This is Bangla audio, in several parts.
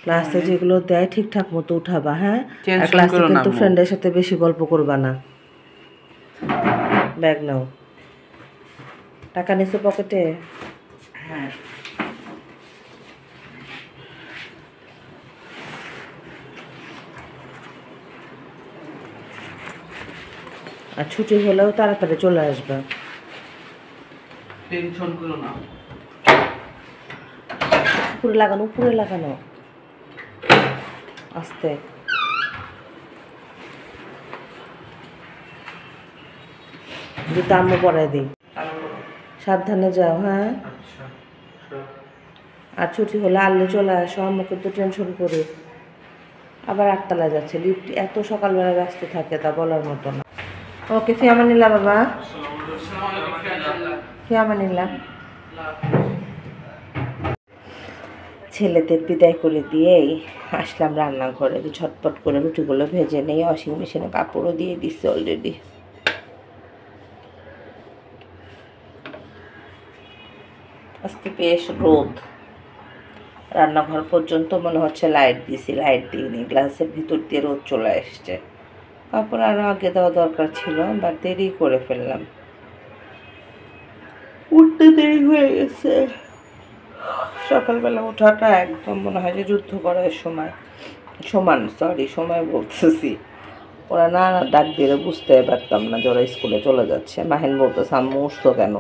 ক্লাসে যেগুলো দেয় ঠিকঠাক মতো উঠাবা, হ্যাঁ? আর ক্লাসে কিন্তু ফ্রেন্ডের সাথে বেশি গল্প করবা না। ব্যাগ নাও। টাকা নিছো পকেটে? হ্যাঁ। আর ছুটি হলেও তাড়াতাড়ি চলে আসবা। টেনশন করো না। উপরে লাগানো, উপরে লাগানো, আস্তে। জুতো আম্মু পরাই দিই। সাবধানে যাও, হ্যাঁ? আর ছুটি হলে আনলে চলে আসো, আম্মুকে তো টেনশন করি। আবার 8তলায় যাচ্ছে, লিফট এত সকালবেলা ব্যস্ত থাকে তা বলার মতো না। ওকে, ফিয়ামানিল্লাহ বাবা, ফিয়ামানিল্লাহ। ছেলেদের বিদায় করে দিয়েই আসলাম রান্নাঘরে, ঝটপট করে রুটিগুলো ভেজে নিয়ে ওয়াশিং মেশিনে কাপড়ও দিয়ে দিচ্ছি অলরেডি। আজকে বেশ রোদ, রান্নাঘর পর্যন্ত মনে হচ্ছে লাইট দিছি, লাইট দিইনি, গ্লাসের ভিতর দিয়ে রোদ চলে আসছে। কাপড় আরও আগে দেওয়া দরকার ছিল, বাট দেরি করে ফেললাম, উঠতে দেরি হয়ে গেছে। সকালবেলা ওঠাটা একদম মনে হয় যে যুদ্ধ করার সময় বলতেছি। ওরা না ডাক দিলে বুঝতে পারতাম না যে ওরা স্কুলে চলে যাচ্ছে। মাহিন বলতেছে আম্মু উঠতো কেন,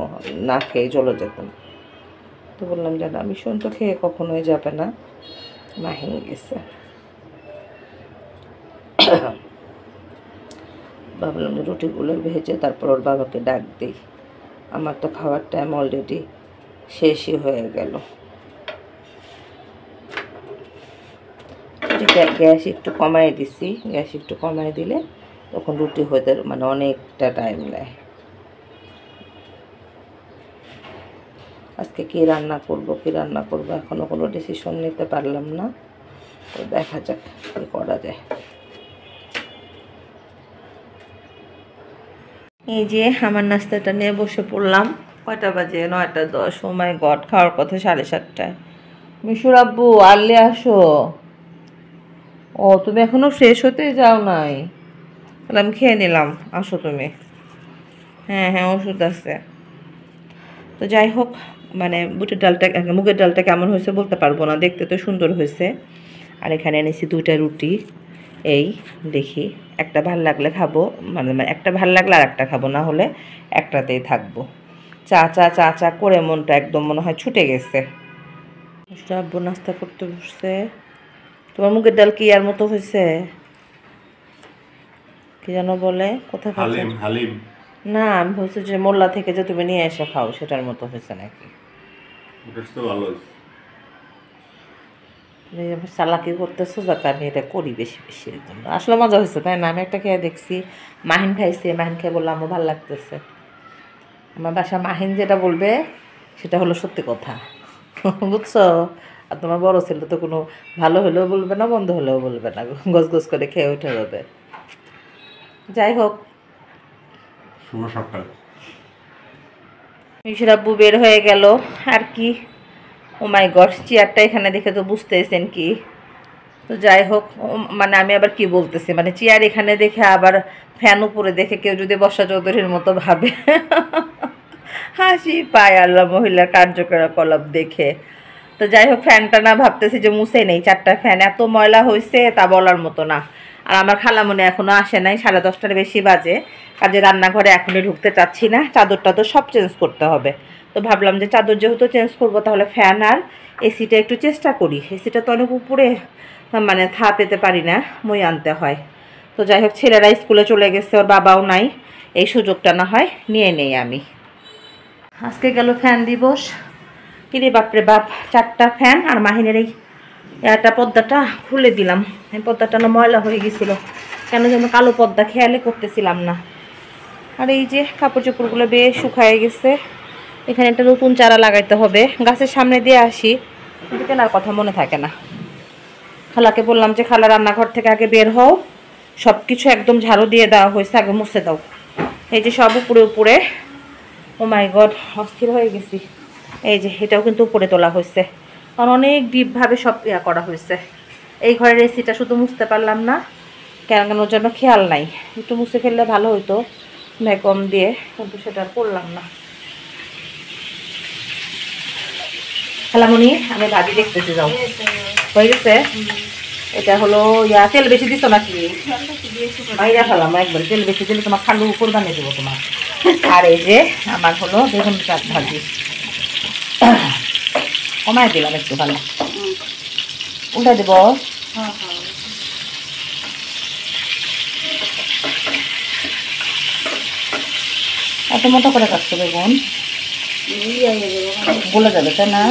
না খেয়ে চলে যেতাম। তো বললাম যে না, মিশন তো খেয়ে কখনোই যাবে না, মাহিন গেছে। ভাবলাম যে রুটিগুলো ভেজে তারপর ওর বাবাকে ডাক দিই। আমার তো খাওয়ার টাইম অলরেডি শেষই হয়ে গেল। গ্যাস একটু কমাই দিছি, গ্যাস একটু কমাই দিলে তখন রুটি হতে মানে অনেকটা টাইম নেয়। আজকে কী রান্না করব এখনও কোনো ডিসিশন নিতে পারলাম না, তো দেখা যাক কী করা যায়। এই যে আমার নাস্তাটা নিয়ে বসে পড়লাম। কয়টা বাজে? 9টা 10। সময় গড, খাওয়ার কথা 7:30টায়। মিশুর আব্বু আনলে আসো। ও, তুমি এখনো ফ্রেশ হতে যাও নাই? তাহলে আমি খেয়ে নিলাম, আসো তুমি। হ্যাঁ হ্যাঁ, ওষুধ আছে। তো যাই হোক, মানে মুগের ডালটা কেমন হয়েছে বলতে পারবো না, দেখতে তো সুন্দর হয়েছে। আর এখানে এনেছি 2টা রুটি। এই দেখি, একটা ভাল লাগলে খাবো, মানে একটা ভাল লাগলে আর একটা খাবো, না হলে একটাতেই থাকবো। চা চা চা চা করে মনটা একদম মনে হয় ছুটে গেছে। আব্বু নাস্তা করতে বসছে। তোমার মুগের ডাল কি আর মতো হয়েছে? কি যেন বলে, কোথায় হালিম? হালিম না, আমি বলছি যে মোল্লা থেকে যে তুমি নিয়ে এসে খাও সেটার মতো হয়েছে নাকি? চালাকি করতেছো, যাতে আমি এটা করি বেশি বেশি এর জন্য। আসলে মজা হয়েছে, তাই না? আমি একটা খেয়ে দেখছি, মাহিন খাইছে, মাহিন খেয়ে বললাম আমার ভালো লাগতেছে। আমার বাসা মাহিন যেটা বলবে সেটা হলো সত্যি কথা, বুঝছো? আর তোমার বড় ছেলে তো কোনো ভালো হলেও বলবে না, মন্দ হলেও বলবে না, গজ গজ করে খেয়ে উঠে যাবে। যাই হোক, শুভ সকাল। মিশুর আব্বু বের হয়ে গেল আর কি। ও মাই গড, চেয়ারটা এখানে দেখে তো বুঝতেছেন কি। তো যাই হোক, মানে আমি আবার কি বলতেছি, মানে চেয়ার এখানে দেখে আবার ফ্যান উপরে দেখে কেউ যদি বর্ষা চৌধুরীর মতো ভাবে, হাসি পায় আল্লাহ মহিলার কার্যকলাপ দেখে। তো যাই হোক, ফ্যানটা না ভাবতেছি যে মুছে নেই, 4টা ফ্যান, এত ময়লা হয়েছে তা বলার মতো না। আর আমার খালামণি এখনও আসে নাই, 10:30টার বেশি বাজে, কাজে রান্নাঘরে এখনই ঢুকতে চাচ্ছি না। চাদরটা তো সব চেঞ্জ করতে হবে, তো ভাবলাম যে চাদর যেহেতু চেঞ্জ করবো তাহলে ফ্যান আর এসিটা একটু চেষ্টা করি। এসিটা তো অনেক উপরে, মানে পেতে পারি না, মই আনতে হয়। তো যাই হোক, ছেলেরা স্কুলে চলে গেছে, ওর বাবাও নাই, এই সুযোগটা না হয় নিয়ে নেই আমি। আজকে গেল ফ্যান দিবস। কিরে বাপরে বাপ, 4টা ফ্যান, আর মাহিনের এই একটা পর্দাটা খুলে দিলাম। এই পর্দাটা না ময়লা হয়ে গেছিল, কেন যেন কালো পর্দা খেয়ালে করতেছিলাম না। আর এই যে কাপড় চোপড়গুলো বেশ শুকায় গেছে। এখানে একটা নতুন চারা লাগাইতে হবে, গাছের সামনে দিয়ে আসি কিন্তু কেনার কথা মনে থাকে না। খালাকে বললাম যে খালা রান্নাঘর থেকে আগে বের হও, সব কিছু একদম ঝাড়ু দিয়ে দেওয়া হয়েছে, আগে মুছে দাও। এই যে সব উপরে উপরে, ও মাই গড, অস্থির হয়ে গেছি। এই যে এটাও কিন্তু উপরে তোলা হয়েছে, কারণ অনেক ডিপভাবে সব করা হয়েছে। এই ঘরের এসিটা শুধু মুছতে পারলাম না, কেন ওর জন্য খেয়াল নাই। একটু মুছে ফেললে ভালো হতো ভ্যাকুয়াম দিয়ে, কিন্তু সেটা আর করলাম না। খালামণি আমি ভাজি দেখতেছি, যাও হয়ে গেছে। এটা হলো তেল বেশি দিছো নাকি? বাইরে ফেলাম একবার, তেল বেশি দিলে তোমার খালু কোরবানি দেবো তোমার। আর এই যে আমার হলো বেগুন শাক ভাজি, কমায় দিলাম একটু, ভালো উল্টা দেব। এত মোটা করে কাটছো বেগুন, গলে যাবে তাই না?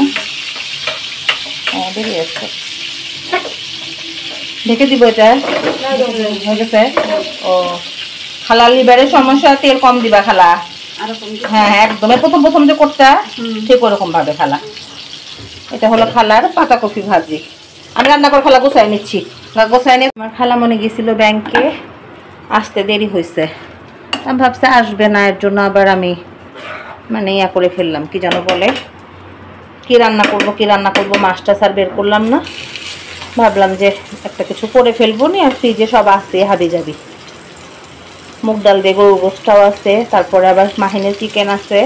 বেরিয়ে আসছে, ঢেকে দিব এটা। হয়ে গেছে। ও খালা লিভারের সমস্যা, তেল কম দিবা খালা। হ্যাঁ একদম প্রথম প্রথম যে করতে ঠিক ওরকম ভাবে খালা। এটা হলো খালার পাতাকপি ভাজি। আমি রান্না করে খালা গোছাই নিচ্ছি, গোছাই নিয়ে আমার খালা মনে গেছিল ব্যাংকে, আসতে দেরি হয়েছে। আমি ভাবছি আসবে না, এর জন্য আবার আমি মানে ইয়া করে ফেললাম, কি যেন বলে, কি রান্না করব মাছটা স্যার বের করলাম না। ভাবলাম যে একটা কিছু করে ফেলবো নি, আর ফ্রিজে সব আছে হাবি যাবি। মুগ ডাল দিয়ে গরুর গোশটাও আছে, তারপরে আবার মাহিনের চিকেন আছে,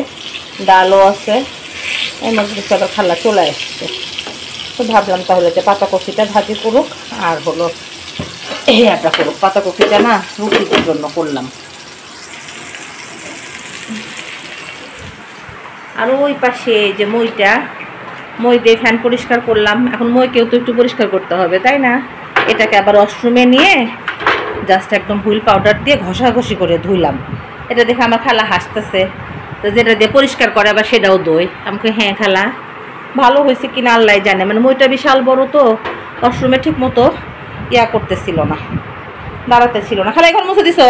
ডালও আছে। এর মধ্যে কিছু আবার খালা চলে আসছে। তো ভাবলাম তাহলে যে পাতাকপিটা ভাজি করুক, আর হলো এটা করুক। পাতাকপিটা না রুটির জন্য করলাম। আর ওই পাশে যে মই দিয়ে ফ্যান পরিষ্কার করলাম। এখন মইকেও তো একটু পরিষ্কার করতে হবে, তাই না? এটাকে আবার ওয়াশরুমে নিয়ে জাস্ট একদম হুইল পাউডার দিয়ে ঘষাঘষি করে ধুইলাম। এটা দেখে আমার খালা হাসতেছে, তো যেটা দিয়ে পরিষ্কার করে আবার সেটাও দই। আমাকে হ্যাঁ খালা, ভালো হয়েছে কিনা আল্লাহ জানে। মানে মইটা বিশাল বড়, তো ওয়াশরুমে ঠিক মতো ইয়া করতেছিল না, দাঁড়াতে ছিল না। খালা এখন মুছে দিছ?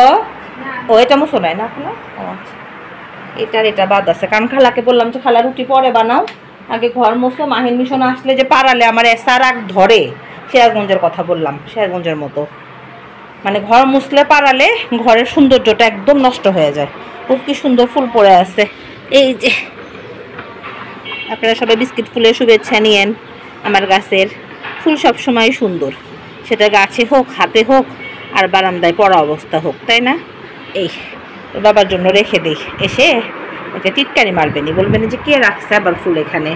ও এটা মুছো নাই না খালা? ও আচ্ছা, এটা বাদ আছে। কারণ খালাকে বললাম যে খালা রুটি পরে বানাও, আগে ঘর মোছো। মাহিন মিশন আসলে যে পারালে আমার এসা রাগ ধরে, সিরাজগঞ্জের কথা বললাম, সিরাজগঞ্জের মতো। মানে ঘর মুছলে পারালে ঘরের সৌন্দর্যটা একদম নষ্ট হয়ে যায়। খুব কি সুন্দর ফুল পড়ে আছে। এই যে আপনারা সবাই বিস্কিট ফুলের শুভেচ্ছা নিয়েন। আমার গাছের ফুল সবসময় সুন্দর, সেটা গাছে হোক, হাতে হোক, আর বারান্দায় পড়া অবস্থা হোক, তাই না? এই বাবার জন্য রেখে দিই, এসে ওকে টিটকারি মারবেনি, বলবেন যে কে রাখছে আবার ফুল এখানে।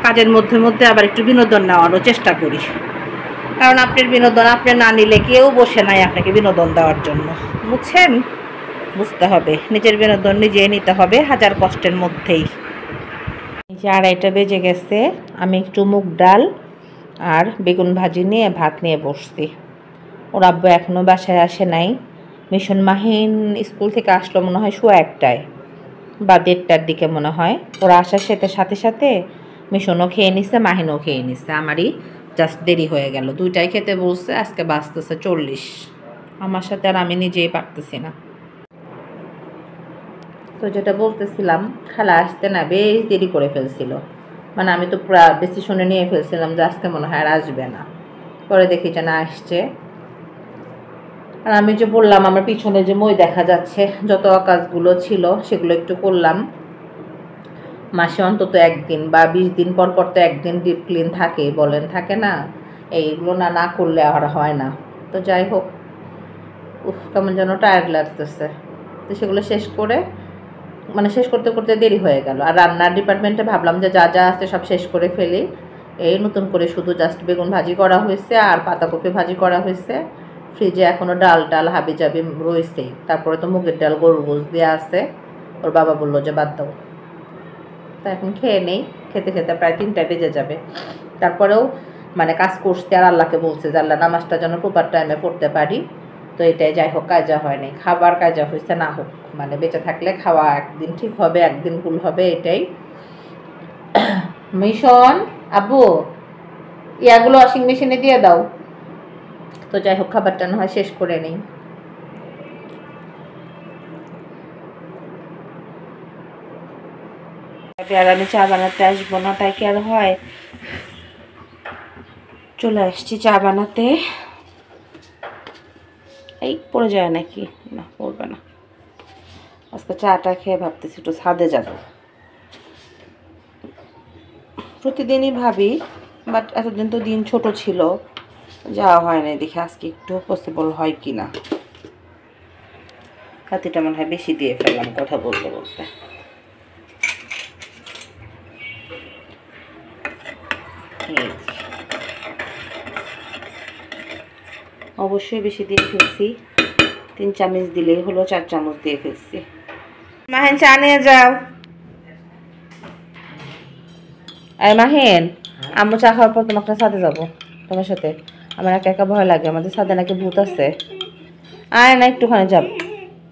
কাজের মধ্যে মধ্যে আবার একটু বিনোদন নেওয়ারও চেষ্টা করি, কারণ আপনার বিনোদন আপনি না নিলে কেউ বসে নাই আপনাকে বিনোদন দেওয়ার জন্য, বুঝছেন? বুঝতে হবে নিজের বিনোদন নিজে নিতে হবে, হাজার কষ্টের মধ্যেই। এই যে 2:30 বেজে গেছে, আমি একটু মুগ ডাল আর বেগুন ভাজি নিয়ে ভাত নিয়ে বসছি। ওর আব্বু এখনও বাসায় আসে নাই। মিশন মাহিন স্কুল থেকে আসলো মনে হয় 1:15 বা 1:30টার দিকে মনে হয়। ওরা আসার সাথে সাথে মিশনও খেয়ে নিচ্ছে, মাহিনও খেয়ে নিচ্ছে। আমারই জাস্ট দেরি হয়ে গেল, 2টায় খেতে বলছে। আজকে বাজতেছে 40। আমার সাথে আর আমি নিজেই পারতেছি না। তো যেটা বলতেছিলাম, খালা আসতে না বেশ দেরি করে ফেলছিল। মানে আমি তো পুরা ডিসিশনে নিয়ে ফেলছিলাম যে আজকে মনে হয় আর আসবে না। পরে দেখি যে না আসছে। আর আমি যে বললাম আমার পিছনে যে মই দেখা যাচ্ছে, যত কাজগুলো ছিল সেগুলো একটু করলাম। মাসে অন্তত 1 দিন বা 20 দিন পর পর তো একদিন ডিপ ক্লিন থাকে, বলেন থাকে না? এইগুলো না করলে আর হয় না। তো যাই হোক, কেমন যেন টায়ার্ড লাগতেছে। তো সেগুলো শেষ করতে করতে দেরি হয়ে গেল। আর রান্নার ডিপার্টমেন্টে ভাবলাম যে যা যা আছে সব শেষ করে ফেলি। এই নতুন করে শুধু জাস্ট বেগুন ভাজি করা হয়েছে আর পাতাকপি ভাজি করা হয়েছে। ফ্রিজে এখনও ডাল হাবি জাবি রয়েছেই। তারপরে তো মুগের ডাল গরুর গোশ দেওয়া আছে, ওর বাবা বললো যে বাদ দাও। তা এখন খেয়ে নেই, খেতে খেতে প্রায় 3টা বেজে যাবে। তারপরেও মানে কাজ করতে আর আল্লাহকে বলছে যে আল্লাহ নামাজটা যেন প্রপার টাইমে পড়তে পারি। তো এটাই, যাই হোক কাজা হয় নাই, খাবার কাজা হয়েছে না হোক, মানে বেঁচে থাকলে খাওয়া একদিন ঠিক হবে, একদিন ভুল হবে, এটাই। মিশন আব্বু ইয়াগুলো ওয়াশিং মেশিনে দিয়ে দাও। তো যাই হোক খাবারটা না হয় শেষ করে নেই। আর আমি চা বানাতে আসবো না, তাই কি আর হয়? চলে আসছি চা বানাতে। এই পড়ে যায় নাকি? না পড়বে না। আজকে চাটা খেয়ে ভাবতেছি একটু ছাদে যাব। প্রতিদিনই ভাবি বাট এতদিন তো দিন ছোট ছিল, যাওয়া হয় না। দেখি আজকে একটু পসিবল হয় কি না। হাতিটা মনে হয় বেশি দিয়ে ফেললাম কথা বলতে বলতে। অবশ্যই বেশি দিয়ে ফেলছি, 3 চামচ দিলেই হলো, 4 চামচ দিয়ে ফেলছি। মাহিন চা নিয়ে যাও। এই মাহিন, আম্মু চা খাওয়ার পর তোমাকে সাথে যাবো তোমার সাথে। আমার একা একা ভয় লাগে, আমাদের সাথে নাকি ভূত আছে। আয় না একটুখানি যাব,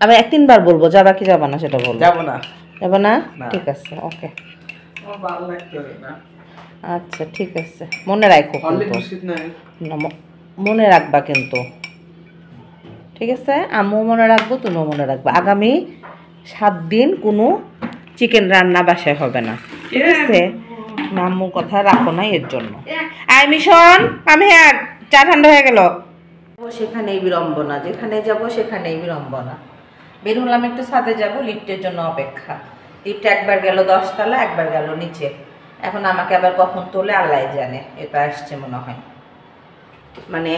আমি 1-3 বার বলবো, যাবা কি যাবা না সেটা বলবো। যাবো না। যাবো না? ঠিক আছে, ওকে। আমার ভালো লাগতো না। আচ্ছা ঠিক আছে, মনে রাখো কিন্তু। না, মনে রাখবা কিন্তু, ঠিক আছে? আমিও মনে রাখবো, তুমিও মনে রাখবা। আগামী 7 দিন কোনো চিকেন রান্না বাসায় হবে না, ঠিক আছে? আম্মুর কথা রাখো না এর জন্য। আই মিশন, আমি আর চা ঠান্ডা হয়ে গেল। সেখানেই বিড়ম্বনা, যেখানে যাব সেখানেই বিড়ম্বনা। বের হলাম একটু ছাদে যাব, লিফটের জন্য অপেক্ষা। লিফট একবার গেল 10 তলা, একবার গেল নিচে। এখন আমাকে আবার কখন তোলে আল্লাহ জানে। এটা আসছে মনে হয়, মানে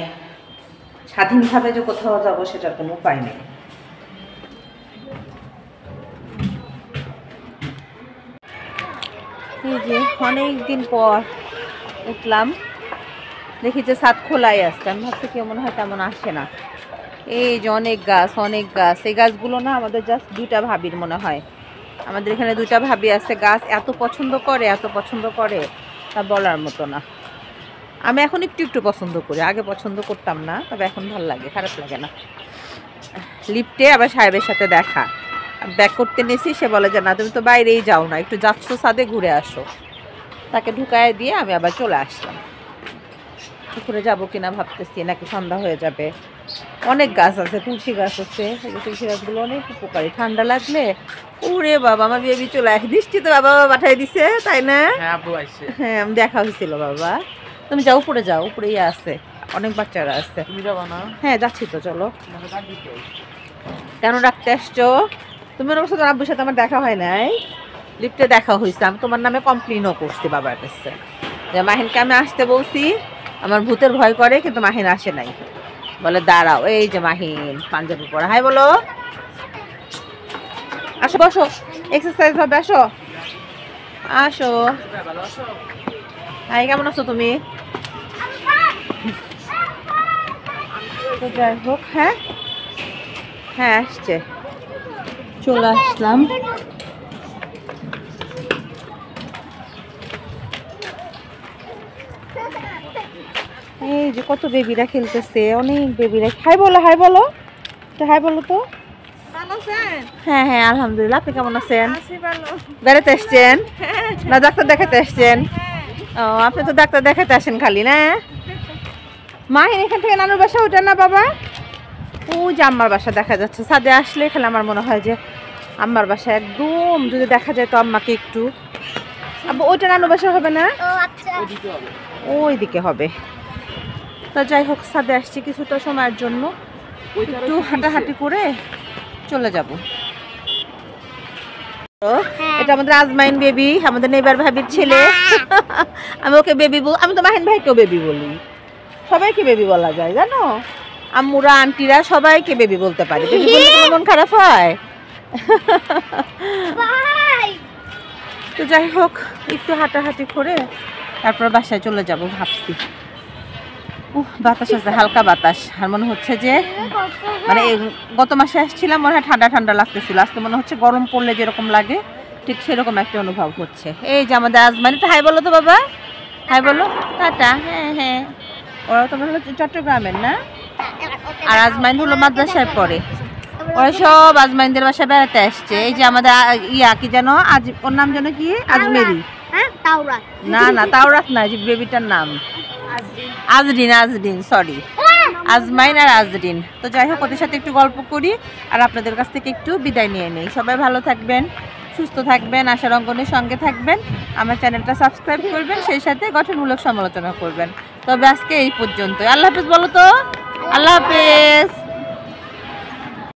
স্বাধীনভাবে যে কোথাও যাব সেটার কোনো উপায় নেই। এই যে অনেক দিন পর উঠলাম, দেখি যে ছাদ খোলাই আসছে। আমি ভাবছি কেউ মনে হয় তেমন আসে না। এই যে অনেক গাছ, অনেক গাছ। এই গাছগুলো না আমাদের জাস্ট 2টা ভাবির মনে হয়। আমাদের এখানে 2টা ভাবি আছে, গাছ এত পছন্দ করে, এত পছন্দ করে তা বলার মতো না। আমি এখন একটু একটু পছন্দ করি, আগে পছন্দ করতাম না, তবে এখন ভালো লাগে, খারাপ লাগে না। লিফটে আবার সাহেবের সাথে দেখা, ব্যাক করতে নিয়েছি, সে বলে যে না তুমি তো বাইরেই যাও না, একটু যাচ্ছ ছাদে ঘুরে আসো। তাকে ঢুকায় দিয়ে আমি আবার চলে আসলাম। পুকুরে যাবো কিনা ভাবতেছি, নাকি সন্ধ্যা হয়ে যাবে। অনেক গাছ আছে, তুলসী গাছ আছে, এই তুলসী গাছগুলো অনেক উপকারী। ঠান্ডা লাগলে ওরে বাবা, আমার বেবি চলে আসে। দৃষ্টি তো বাবা পাঠাই দিছে, তাই না? হ্যাঁ, আমি দেখা হয়েছিল বাবা। তুমি যাও, উপরে যাও, উপরেই আছে, অনেক বাচ্চারা আছে। তুমি যাবো না? হ্যাঁ যাচ্ছি তো, চলো। কেন রাখতে আসছো? তুমি ওর সাথে আব্বুর সাথে আমার দেখা হয় নাই, লিফটে দেখা হয়েছে। আমি তোমার নামে কমপ্লেনও করছি বাবার কাছে, যে মাহিনকে আমি আসতে বলছি, আমার ভূতের ভয় করে, কিন্তু মাহিন আসে নাই। বলে দাঁড়াও, এই যে মাহিন পাঞ্জাবি পরা। হাই বলো, আসো বসো, এক্সারসাইজ হবে, আসো আসো। হাই, কেমন আছো তুমি? তো যাই হোক, হ্যাঁ হ্যাঁ আসছে, চলে আসলাম। এই যে কত বেবিরা খেলতেছে, অনেক বেবিরা। হাই বলো, হাই বলো, হাই বলো তো। হ্যাঁ হ্যাঁ আলহামদুলিল্লাহ, আপনি কেমন আছেন? বেড়াতে এসছেন না ডাক্তার দেখাতে এসছেন? ও, আপনি তো ডাক্তার দেখাতে আসেন খালি না। মাহিন এখান থেকে নানুর বাসা ওটা না বাবা, ও যে আম্মার বাসা দেখা যাচ্ছে। ছাদে আসলে খালি আমার মনে হয় যে আম্মার বাসা একদম যদি দেখা যায় তো আম্মাকে একটু। আব্বু ওইটা নানুর বাসা হবে না, ওই দিকে হবে। তো যাই হোক, ছাদে আসছি কিছুটা সময়ের জন্য, একটু হাঁটাহাঁটি করে চলে যাব। এটা আমাদের আজমাইন বেবি, আমাদের নেইবার ভাবির ছেলে। আমি ওকে বেবি বল, আমি তো মাহিন ভাইকেও বেবি বলি, সবাইকে বেবি বলা যায় জানো। আম্মুরা আন্টিরা সবাইকে বেবি বলতে পারে। বেবি বললে তোমার মন খারাপ হয়? তো যাই হোক, একটু হাঁটাহাঁটি করে তারপর বাসায় চলে যাব ভাবছি। বাতাস আছে, হালকা বাতাস। আর মনে হচ্ছে যে মানে গত মাসে আসছিলাম, মনে হয় ঠান্ডা ঠান্ডা লাগতেছিল, আজকে মনে হচ্ছে গরম পড়লে যেরকম লাগে ঠিক সেরকম একটা অনুভব হচ্ছে। এই যে আমাদের আজমানি, হাই বলো তো বাবা, হাই বলো, টাটা। হ্যাঁ হ্যাঁ, ওরা তোমার হলো চট্টগ্রামের না, আর আজমাইন হলো মাদ্রাসায় পড়ে। ওরা সব আজমাইনদের বাসায় বেড়াতে আসছে। এই যে আমাদের ইয়া কি যেন, আজ ওর নাম যেন কি, আজমেরি। না না তাওরাত না, যে বেবিটার নাম আজরিন, আজরিন সরি, আজমাইন আর আজরিন। তো যাই হোক, ওদের সাথে একটু গল্প করি আর আপনাদের কাছ থেকে একটু বিদায় নিয়ে নিই। সবাই ভালো থাকবেন, সুস্থ থাকবেন, আশার অঙ্গনের সঙ্গে থাকবেন, আমার চ্যানেলটা সাবস্ক্রাইব করবেন, সেই সাথে গঠনমূলক সমালোচনা করবেন। তবে আজকে এই পর্যন্ত, আল্লাহ হাফেজ বলো তো। আল্লাহ হাফেজ।